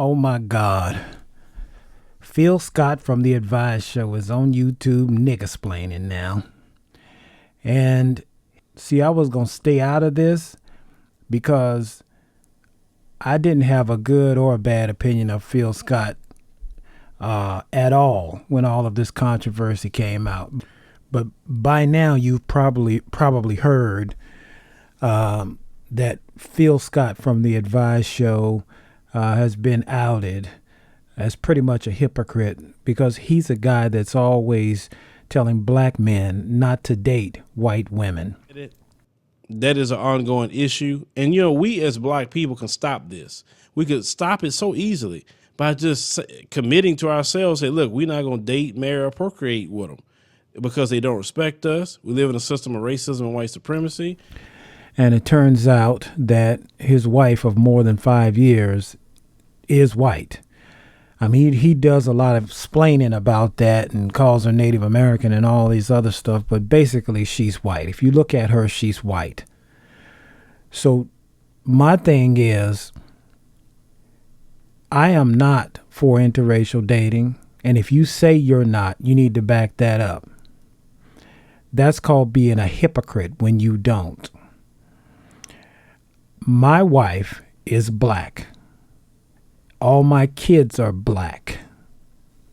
Oh my God. Phil Scott from The Advice Show is on YouTube Splainin now. And see, I was going to stay out of this because I didn't have a good or a bad opinion of Phil Scott at all when all of this controversy came out. But by now you've probably heard that Phil Scott from The Advice Show has been outed as pretty much a hypocrite because he's a guy that's always telling black men not to date white women. That is an ongoing issue. And, we as black people can stop this. We could stop it so easily by just committing to ourselves. Say, look, we're not going to date, marry, or procreate with them because they don't respect us. We live in a system of racism and white supremacy. And it turns out that his wife of more than 5 years is white. I mean, he does a lot of splaining about that and calls her Native American and all these other stuff, but basically she's white. If you look at her, she's white. So my thing is, I am not for interracial dating, and if you say you're not, you need to back that up. That's called being a hypocrite when you don't. My wife is black. All my kids are black.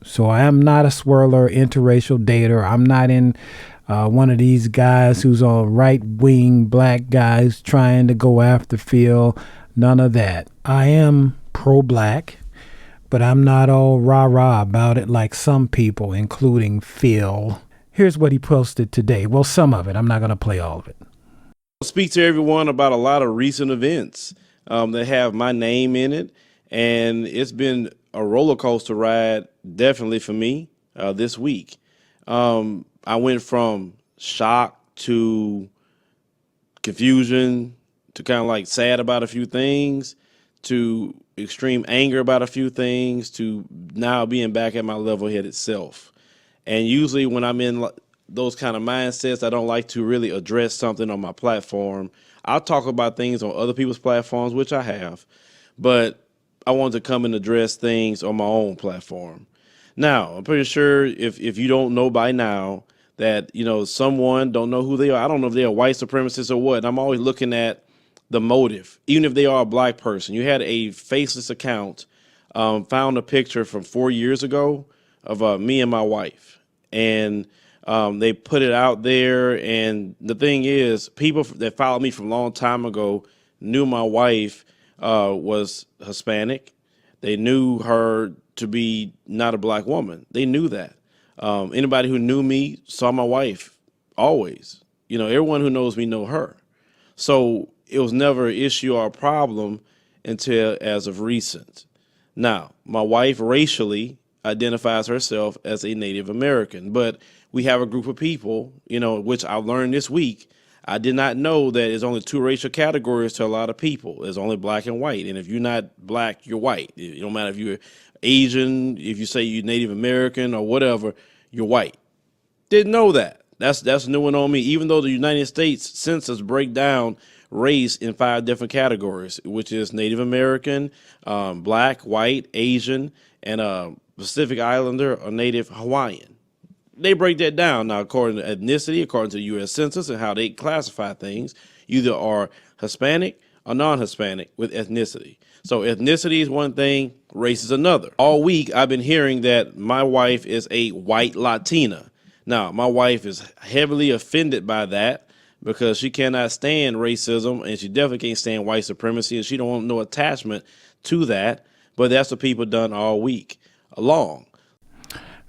So I am not a swirler, interracial dater. I'm not in one of these guys who's on right-wing black guys trying to go after Phil. None of that. I am pro-black, but I'm not all rah-rah about it like some people, including Phil. Here's what he posted today. Well, some of it. I'm not going to play all of it. I'll speak to everyone about a lot of recent events that have my name in it. And it's been a roller coaster ride, definitely for me this week. I went from shock to confusion to kind of like sad about a few things to extreme anger about a few things to now being back at my level-headed self. And usually when I'm in those kind of mindsets, I don't like to really address something on my platform. I'll talk about things on other people's platforms, which I have, but I want to come and address things on my own platform. Now, I'm pretty sure if you don't know by now that, someone don't know who they are. I don't know if they're a white supremacist or what. I'm always looking at the motive, even if they are a black person. You had a faceless account, found a picture from 4 years ago of me and my wife. And they put it out there. And the thing is, people that followed me from a long time ago knew my wife was Hispanic. They knew her to be not a black woman. They knew that. Anybody who knew me saw my wife always. Everyone who knows me know her. So it was never an issue or a problem until as of recent. Now, my wife racially identifies herself as a Native American, but we have a group of people, which I learned this week. I did not know that there's only two racial categories to a lot of people. There's only black and white. And if you're not black, you're white. It don't matter if you're Asian, if you say you're Native American or whatever, you're white. Didn't know that. That's new one on me. Even though the United States Census break down race in 5 different categories, which is Native American, black, white, Asian, and Pacific Islander or Native Hawaiian. They break that down now according to ethnicity, according to the U.S. Census and how they classify things. You either are Hispanic or non-Hispanic with ethnicity. So ethnicity is one thing, race is another. All week I've been hearing that my wife is a white Latina. Now, my wife is heavily offended by that because she cannot stand racism and she definitely can't stand white supremacy and she don't want no attachment to that. But that's what people done all week long.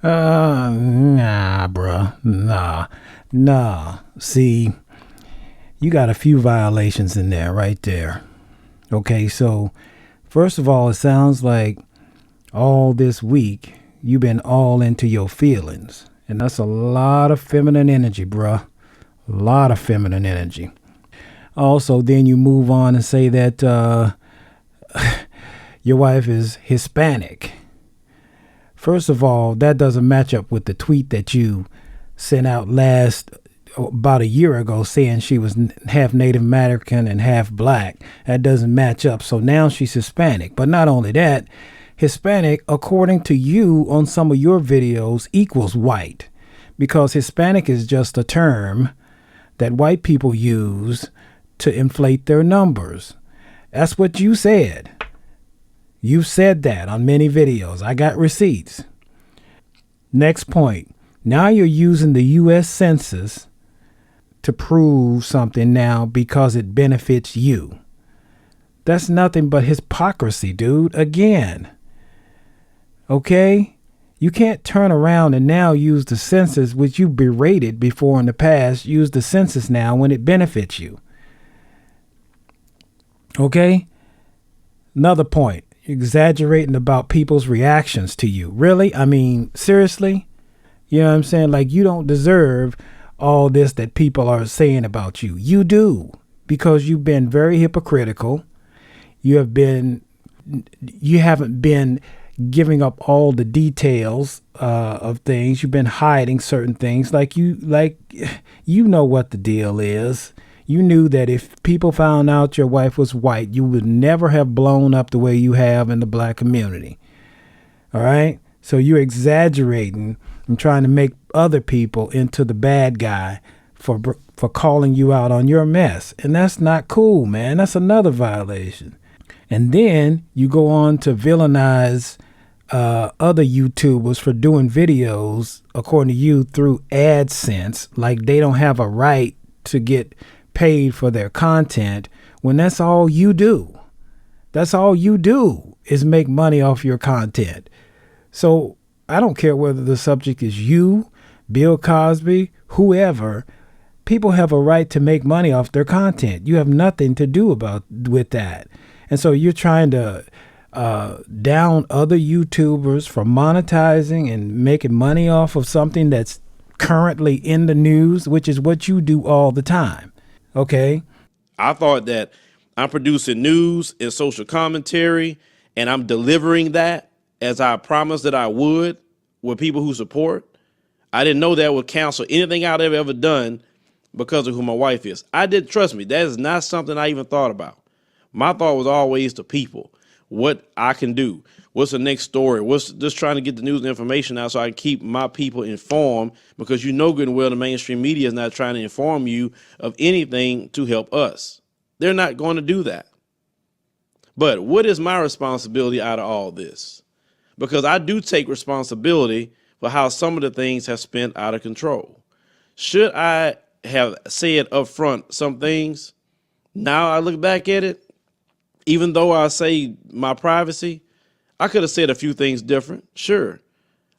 Nah, bruh. Nah. See, you got a few violations in there right there. Okay, so first of all, it sounds like all this week you've been all into your feelings. And that's a lot of feminine energy, bruh. A lot of feminine energy. Also, then you move on and say that your wife is Hispanic. First of all, that doesn't match up with the tweet that you sent out about a year ago saying she was half Native American and half black. That doesn't match up. So now she's Hispanic. But not only that, Hispanic, according to you on some of your videos, equals white, because Hispanic is just a term that white people use to inflate their numbers. That's what you said. You've said that on many videos. I got receipts. Next point. Now you're using the U.S. Census to prove something now because it benefits you. That's nothing but hypocrisy, dude. Again. Okay? You can't turn around and now use the census, which you berated before in the past, use the census now when it benefits you. Okay? Another point. Exaggerating about people's reactions to you. Really? I mean, seriously? You know what I'm saying? Like, you don't deserve all this that people are saying about you. You do, because you've been very hypocritical. You haven't been giving up all the details of things. You've been hiding certain things. You know what the deal is. You knew that if people found out your wife was white, you would never have blown up the way you have in the black community. All right? So you're exaggerating and trying to make other people into the bad guy for calling you out on your mess. And that's not cool, man. That's another violation. And then you go on to villainize other YouTubers for doing videos, according to you, through AdSense, like they don't have a right to get paid for their content, when that's all you do. That's all you do is make money off your content. So I don't care whether the subject is you, Bill Cosby, whoever. People have a right to make money off their content. You have nothing to do with that. And so you're trying to down other YouTubers for monetizing and making money off of something that's currently in the news, which is what you do all the time. Okay? I thought that I'm producing news and social commentary, and I'm delivering that as I promised that I would with people who support. I didn't know that would cancel anything I'd ever done because of who my wife is. Trust me, that is not something I even thought about. My thought was always the people, what I can do. What's the next story? What's just trying to get the news and information out so I can keep my people informed, because you know good and well the mainstream media is not trying to inform you of anything to help us. They're not going to do that. But what is my responsibility out of all this? Because I do take responsibility for how some of the things have spent out of control. Should I have said up front some things? Now I look back at it, even though I say my privacy, I could have said a few things different. Sure.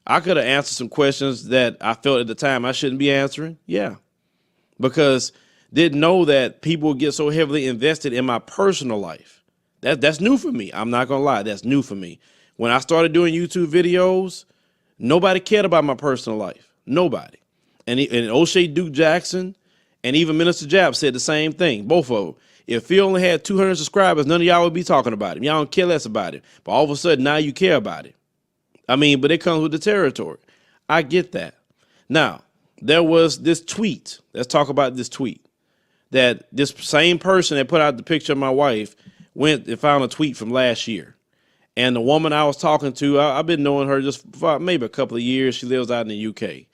I could have answered some questions that I felt at the time I shouldn't be answering. Yeah. Because didn't know that people would get so heavily invested in my personal life. That's new for me. I'm not going to lie. That's new for me. When I started doing YouTube videos, nobody cared about my personal life. Nobody. And O'Shea Duke Jackson and even Minister Jab said the same thing. Both of them. If Phil only had 200 subscribers, none of y'all would be talking about him. Y'all don't care less about it. But all of a sudden, now you care about it. I mean, but it comes with the territory. I get that. Now, there was this tweet. Let's talk about this tweet. That this same person that put out the picture of my wife went and found a tweet from last year. And the woman I was talking to, I've been knowing her just for maybe a couple of years. She lives out in the UK.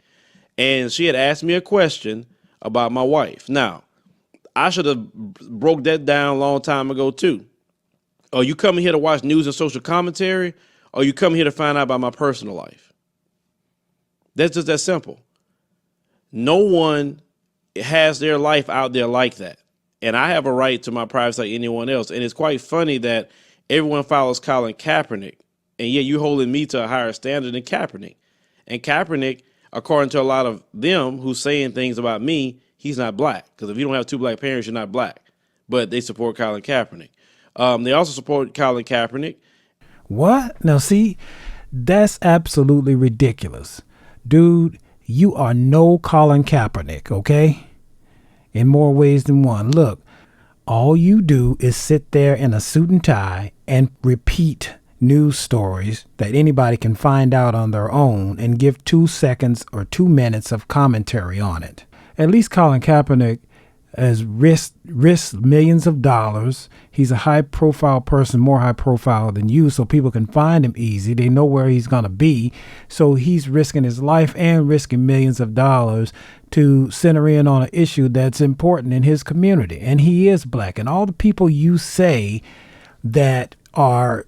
And she had asked me a question about my wife. Now, I should have broke that down a long time ago, too. Are you coming here to watch news and social commentary? Or are you coming here to find out about my personal life? That's just that simple. No one has their life out there like that. And I have a right to my privacy like anyone else. And it's quite funny that everyone follows Colin Kaepernick. And yet you're holding me to a higher standard than Kaepernick. And Kaepernick, according to a lot of them who's saying things about me, he's not black. Because if you don't have two black parents, you're not black. But they support Colin Kaepernick. They also support Colin Kaepernick. What? Now, see, that's absolutely ridiculous. Dude, you are no Colin Kaepernick, okay? In more ways than one. Look, all you do is sit there in a suit and tie and repeat news stories that anybody can find out on their own and give 2 seconds or 2 minutes of commentary on it. At least Colin Kaepernick has risked millions of dollars. He's a high profile person, more high profile than you, so people can find him easy. They know where he's going to be. So he's risking his life and risking millions of dollars to center in on an issue that's important in his community. And he is black. And all the people you say that are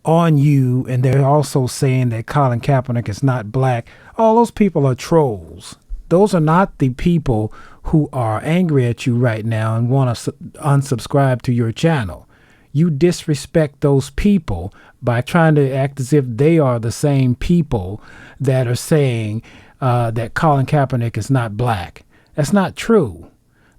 on you, and they're also saying that Colin Kaepernick is not black, all those people are trolls. Those are not the people who are angry at you right now and want to unsubscribe to your channel. You disrespect those people by trying to act as if they are the same people that are saying that Colin Kaepernick is not black. That's not true.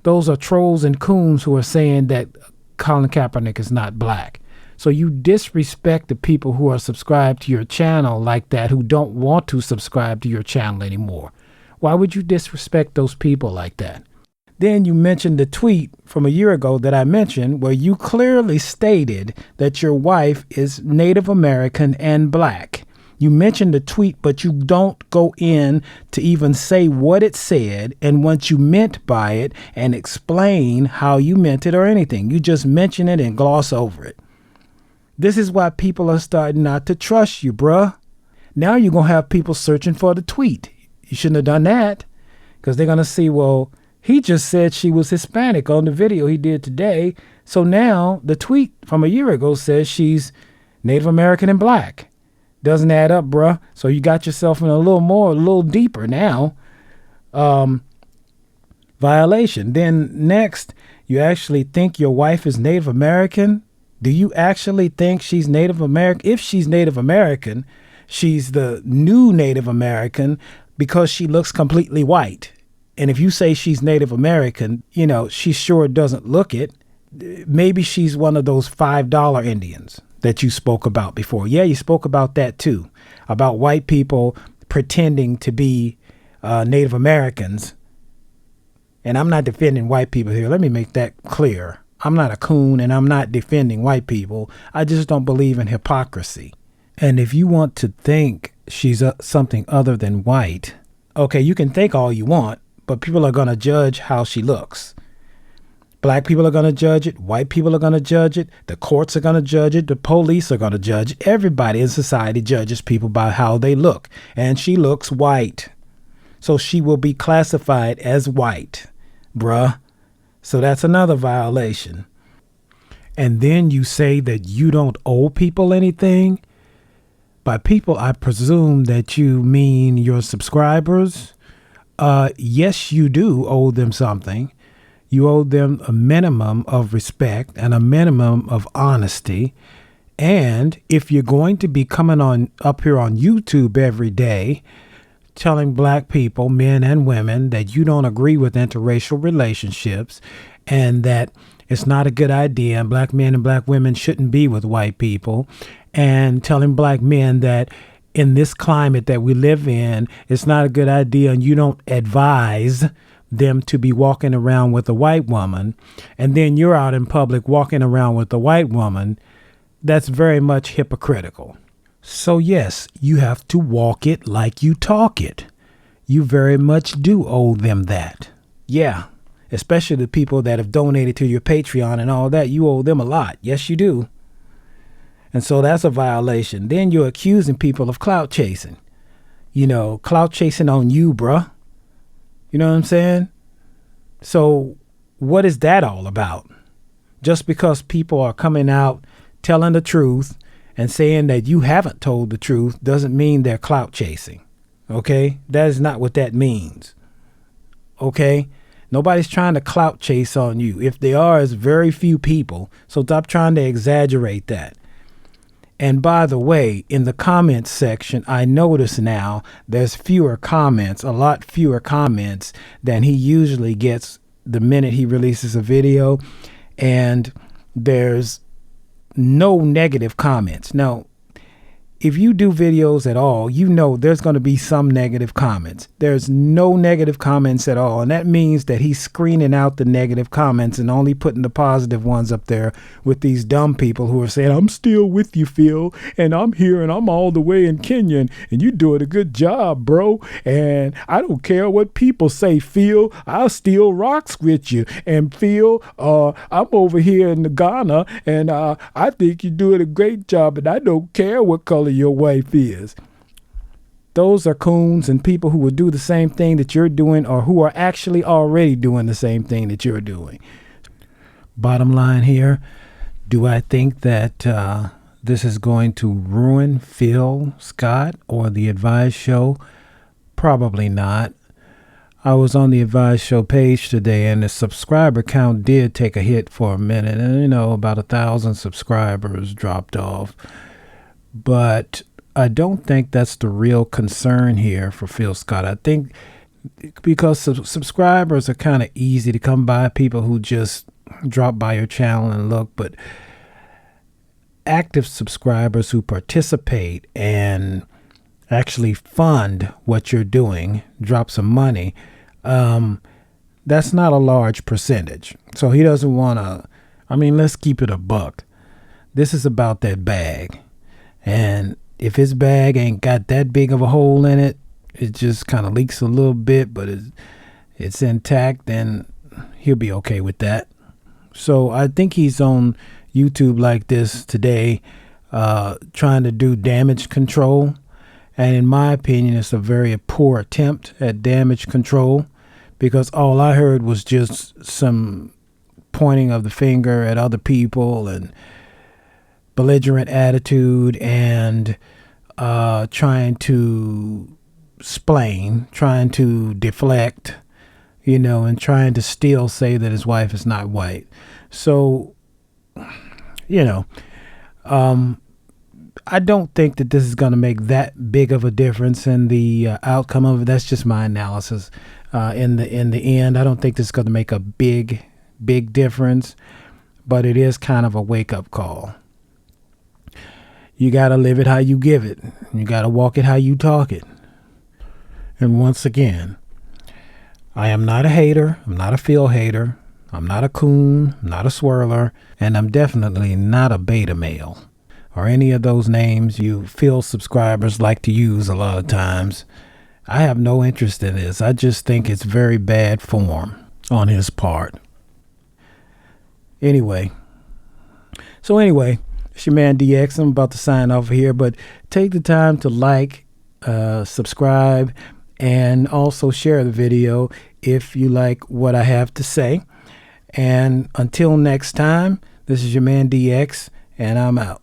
Those are trolls and coons who are saying that Colin Kaepernick is not black. So you disrespect the people who are subscribed to your channel like that, who don't want to subscribe to your channel anymore. Why would you disrespect those people like that? Then you mentioned the tweet from a year ago that I mentioned where you clearly stated that your wife is Native American and black. You mentioned the tweet, but you don't go in to even say what it said and what you meant by it and explain how you meant it or anything. You just mention it and gloss over it. This is why people are starting not to trust you, bruh. Now you're going to have people searching for the tweet. You shouldn't have done that, because they're going to see, well, he just said she was Hispanic on the video he did today. So now the tweet from a year ago says she's Native American and black. Doesn't add up, bruh. So you got yourself in a little deeper now. Violation. Then next, you actually think your wife is Native American. Do you actually think she's Native American? If she's Native American, she's the new Native American because she looks completely white. And if you say she's Native American, you know, she sure doesn't look it. Maybe she's one of those $5 Indians that you spoke about before. Yeah, you spoke about that too, about white people pretending to be Native Americans. And I'm not defending white people here. Let me make that clear. I'm not a coon and I'm not defending white people. I just don't believe in hypocrisy. And if you want to think she's something other than white, okay, you can think all you want, but people are going to judge how she looks. Black people are going to judge it. White people are going to judge it. The courts are going to judge it. The police are going to judge it. Everybody in society judges people by how they look. And she looks white. So she will be classified as white, bruh. So that's another violation. And then you say that you don't owe people anything. By people, I presume that you mean your subscribers. Yes, you do owe them something. You owe them a minimum of respect and a minimum of honesty. And if you're going to be coming on up here on YouTube every day, telling black people, men and women, that you don't agree with interracial relationships and that it's not a good idea and black men and black women shouldn't be with white people, and telling black men that in this climate that we live in, it's not a good idea and you don't advise them to be walking around with a white woman, and then you're out in public walking around with a white woman, that's very much hypocritical. So yes, you have to walk it like you talk it. You very much do owe them that. Yeah, especially the people that have donated to your Patreon and all that, you owe them a lot. Yes, you do. And so that's a violation. Then you're accusing people of clout chasing. You know, clout chasing on you, bruh. You know what I'm saying? So what is that all about? Just because people are coming out telling the truth and saying that you haven't told the truth doesn't mean they're clout chasing. Okay? That is not what that means. Okay? Nobody's trying to clout chase on you. If they are, it's very few people. So stop trying to exaggerate that. And by the way, in the comments section, I notice now there's fewer comments, a lot fewer comments than he usually gets the minute he releases a video. And there's no negative comments. Now, if you do videos at all, you know there's going to be some negative comments. There's no negative comments at all. And that means that he's screening out the negative comments and only putting the positive ones up there with these dumb people who are saying, I'm still with you, Phil, and I'm here and I'm all the way in Kenya and you're doing a good job, bro. And I don't care what people say, Phil, I'll still rocks with you. And Phil, I'm over here in the Ghana and I think you're doing a great job and I don't care what color your wife is. Those are coons and people who will do the same thing that you're doing or who are actually already doing the same thing that you're doing. Bottom line here, do I think that this is going to ruin Phil Scott or the Advice Show? Probably not. I was on the Advice Show page today and the subscriber count did take a hit for a minute. And, about 1,000 subscribers dropped off. But I don't think that's the real concern here for Phil Scott. I think because subscribers are kind of easy to come by, people who just drop by your channel and look, but active subscribers who participate and actually fund what you're doing, drop some money, that's not a large percentage. So he doesn't want to, let's keep it a buck. This is about that bag. And if his bag ain't got that big of a hole in it, it just kind of leaks a little bit, but it's intact, then he'll be okay with that. So I think he's on YouTube like this today, trying to do damage control. And in my opinion, it's a very poor attempt at damage control because all I heard was just some pointing of the finger at other people and belligerent attitude and trying to splain, trying to deflect, and trying to still say that his wife is not white. So, I don't think that this is going to make that big of a difference in the outcome of it. That's just my analysis. In the end, I don't think this is going to make a big difference, but it is kind of a wake-up call. You got to live it how you give it. You got to walk it how you talk it. And once again, I am not a hater. I'm not a Phil hater. I'm not a coon. I'm not a swirler. And I'm definitely not a beta male or any of those names you Phil subscribers like to use a lot of times. I have no interest in this. I just think it's very bad form on his part. Anyway, it's your man DX. I'm about to sign off here, but take the time to like, subscribe, and also share the video if you like what I have to say. And until next time, this is your man DX, and I'm out.